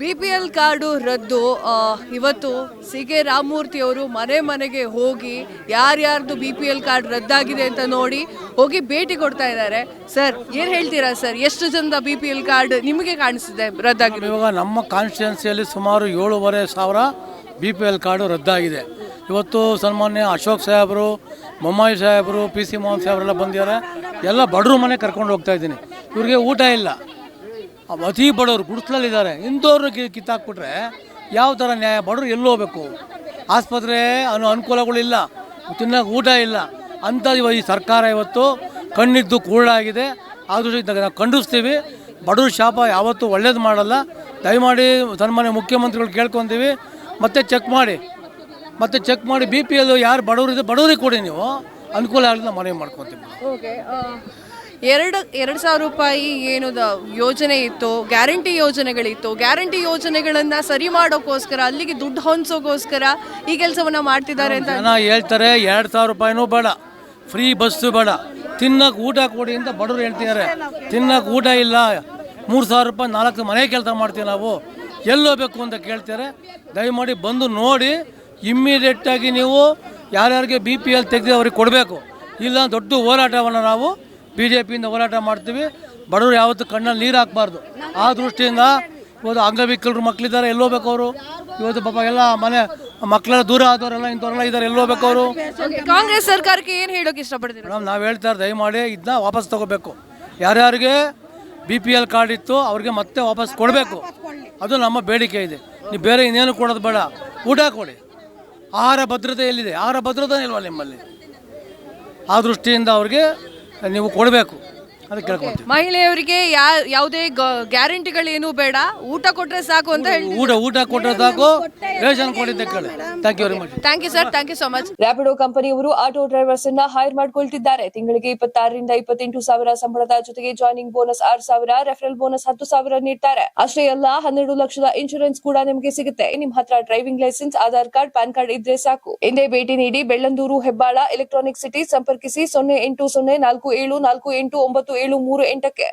BPL card ರದ್ದು. ಇವತ್ತು CK. Ramamurthy ಅವರು ಮನೆ ಮನೆಗೆ ಹೋಗಿ ಯಾರ್ಯಾರ್ದು BPL ಕಾರ್ಡ್ ರದ್ದಾಗಿದೆ ಅಂತ ನೋಡಿ ಹೋಗಿ ಭೇಟಿ ಕೊಡ್ತಾ ಇದ್ದಾರೆ. ಸರ್ ಏನು ಹೇಳ್ತೀರಾ ಸರ್, ಎಷ್ಟು ಜನದ BPL ಕಾರ್ಡ್ ನಿಮಗೆ ಕಾಣಿಸ್ತಿದೆ ರದ್ದಾಗಿದೆ? ಇವಾಗ ನಮ್ಮ ಕಾನ್ಸ್ಟಿಟ್ಯೂನ್ಸಿಯಲ್ಲಿ ಸುಮಾರು 7,500 BPL ಕಾರ್ಡು ರದ್ದಾಗಿದೆ. ಇವತ್ತು ಸನ್ಮಾನ್ಯ ಅಶೋಕ್ ಸಾಹೇಬರು, ಮೊಮ್ಮಾಯಿ ಸಾಹೇಬರು, PC ಮೋಹನ್ ಸಾಹೇಬರೆಲ್ಲ ಬಂದಿದ್ದಾರೆ. ಎಲ್ಲ ಬಡವ್ರ ಮನೆ ಕರ್ಕೊಂಡು ಹೋಗ್ತಾ ಇದ್ದೀನಿ. ಇವ್ರಿಗೆ ಊಟ ಇಲ್ಲ, ಅತಿ ಬಡವರು ಗುಡಿಸ್ಲಲ್ಲಿದ್ದಾರೆ. ಇಂಥವ್ರನ್ನ ಕಿತ್ತಾಕ್ಬಿಟ್ರೆ ಯಾವ ಥರ ನ್ಯಾಯ? ಬಡವರು ಎಲ್ಲಿ ಹೋಗ್ಬೇಕು? ಆಸ್ಪತ್ರೆ ಅನುಕೂಲಗಳಿಲ್ಲ, ತಿನ್ನೋಕೆ ಊಟ ಇಲ್ಲ ಅಂತ ಈ ಸರ್ಕಾರ ಇವತ್ತು ಕಣ್ಣಿದ್ದು ಕೂಡಾಗಿದೆ. ಆದರೂ ನಾವು ಖಂಡಿಸ್ತೀವಿ. ಬಡವ್ರ ಶಾಪ ಯಾವತ್ತೂ ಒಳ್ಳೇದು ಮಾಡಲ್ಲ. ದಯಮಾಡಿ ಸನ್ಮಾನ್ಯ ಮುಖ್ಯಮಂತ್ರಿಗಳು ಕೇಳ್ಕೊತೀವಿ, ಮತ್ತೆ ಚೆಕ್ ಮಾಡಿ BPL ಯಾರು ಬಡವರಿದೆ ಬಡವರಿಗೆ ಕೊಡಿ, ನೀವು ಅನುಕೂಲ ಆಗಲಿ ಮನವಿ ಮಾಡ್ಕೊತೀವಿ. ಓಕೆ, 2,000 ರೂಪಾಯಿ ಏನು ಯೋಜನೆ ಇತ್ತು, ಗ್ಯಾರಂಟಿ ಯೋಜನೆಗಳಿತ್ತು, ಗ್ಯಾರಂಟಿ ಯೋಜನೆಗಳನ್ನು ಸರಿ ಮಾಡೋಕ್ಕೋಸ್ಕರ, ಅಲ್ಲಿಗೆ ದುಡ್ಡು ಹೊಂದಿಸೋಕ್ಕೋಸ್ಕರ ಈ ಕೆಲಸವನ್ನು ಮಾಡ್ತಿದ್ದಾರೆ ಅಂತ ಜನ ಹೇಳ್ತಾರೆ. 2,000 ರೂಪಾಯಿನೂ ಬೇಡ, ಫ್ರೀ ಬಸ್ಸು ಬೇಡ, ತಿನ್ನಕ್ಕೆ ಊಟ ಕೊಡಿ ಅಂತ ಬಡವರು ಹೇಳ್ತಿದ್ದಾರೆ. ತಿನ್ನಕ್ಕೆ ಊಟ ಇಲ್ಲ, 3,000 ರೂಪಾಯಿ 4 ಮನೆ ಕೆಲಸ ಮಾಡ್ತೀವಿ ನಾವು, ಎಲ್ಲೋಗ್ಬೇಕು ಅಂತ ಕೇಳ್ತಾರೆ. ದಯಮಾಡಿ ಬಂದು ನೋಡಿ, ಇಮ್ಮಿಡಿಯೇಟಾಗಿ ನೀವು ಯಾರ್ಯಾರಿಗೆ BPL ತೆಗೆದು ಅವ್ರಿಗೆ ಕೊಡಬೇಕು. ಇಲ್ಲ ದೊಡ್ಡ ಹೋರಾಟವನ್ನು ನಾವು BJPಯಿಂದ ಹೋರಾಟ ಮಾಡ್ತೀವಿ. ಬಡವರು ಯಾವತ್ತು ಕಣ್ಣಲ್ಲಿ ನೀರು ಹಾಕಬಾರ್ದು. ಆ ದೃಷ್ಟಿಯಿಂದ ಇವತ್ತು ಅಂಗವಿಕಲರು ಮಕ್ಕಳಿದ್ದಾರೆ, ಎಲ್ಲೋಗ್ಬೇಕು ಅವರು? ಇವತ್ತು ಪಾಪ ಎಲ್ಲ ಮನೆ ಮಕ್ಕಳೆಲ್ಲ ದೂರ ಆದವರೆಲ್ಲ ಇಂಥವರೆಲ್ಲ ಇದ್ದಾರೆ, ಎಲ್ಲೋಗ್ಬೇಕು ಅವರು? ಕಾಂಗ್ರೆಸ್ ಸರ್ಕಾರಕ್ಕೆ ಏನು ಹೇಳೋಕೆ ಇಷ್ಟಪಡ್ತೀವಿ? ಮೇಡಮ್, ನಾವು ಹೇಳ್ತಾರೆ ದಯಮಾಡಿ ಇದನ್ನ ವಾಪಸ್ ತಗೋಬೇಕು. ಯಾರ್ಯಾರಿಗೆ BPL ಕಾರ್ಡ್ ಇತ್ತು ಅವ್ರಿಗೆ ಮತ್ತೆ ವಾಪಸ್ ಕೊಡಬೇಕು. ಅದು ನಮ್ಮ ಬೇಡಿಕೆ ಇದೆ. ನೀವು ಬೇರೆ ಇನ್ನೇನು ಕೊಡೋದು ಬೇಡ, ಊಟ ಕೊಡಿ. ಆಹಾರ ಭದ್ರತೆ ಎಲ್ಲಿದೆ? ಆಹಾರ ಭದ್ರತೆ ಇಲ್ವಾ ನಿಮ್ಮಲ್ಲಿ? ಆ ದೃಷ್ಟಿಯಿಂದ ಅವ್ರಿಗೆ ನೀವು ಕೊಡಬೇಕು ಅಂತ ಕೇಳ್ಕೊಳ್ತೀವಿ. ಮಹಿಳೆಯರಿಗೆ ಯಾವುದೇ ಗ್ಯಾರಂಟಿಗಳೇನು ಬೇಡ, ಊಟ ಕೊಟ್ಟರೆ ಸಾಕು ಅಂತ ಹೇಳಿ. ಊಟ ಕೊಟ್ಟರೆ ಸಾಕು, ರೇಷನ್ ಕೊಡಿದ್ದೆ ಕೇಳಿ. Thank you very much. Thank you sir, thank you so much. Rapido ಕಂಪನಿಯವರು ಆಟೋ ಡ್ರೈವರ್ಸ್ ಅನ್ನ ಹೈರ್ ಮಾಡಿಕೊಳ್ತಿದ್ದಾರೆ. ತಿಂಗಳಿಗೆ 26,000 ರಿಂದ 28,000 ಸಂಬಳದ ಜೊತೆಗೆ ಜಾಯ್ನಿಂಗ್ ಬೋನಸ್ 6,000, ರೆಫರಲ್ ಬೋನಸ್ 10,000 ನೀಡ್ತಾರೆ. ಅಷ್ಟೇ ಅಲ್ಲ, 12 ಲಕ್ಷದ ಇನ್ಶೂರೆನ್ಸ್ ಕೂಡ ನಿಮಗೆ ಸಿಗುತ್ತೆ. ನಿಮ್ ಹತ್ರ driving licence, Aadhaar card, PAN card ಇದ್ರೆ ಸಾಕು. ಹಿಂದೆ ಭೇಟಿ ನೀಡಿ. Bellandur, Hebbal, Electronic City. ಸಂಪರ್ಕಿಸಿ 0804748973 ಕ್ಕೆ.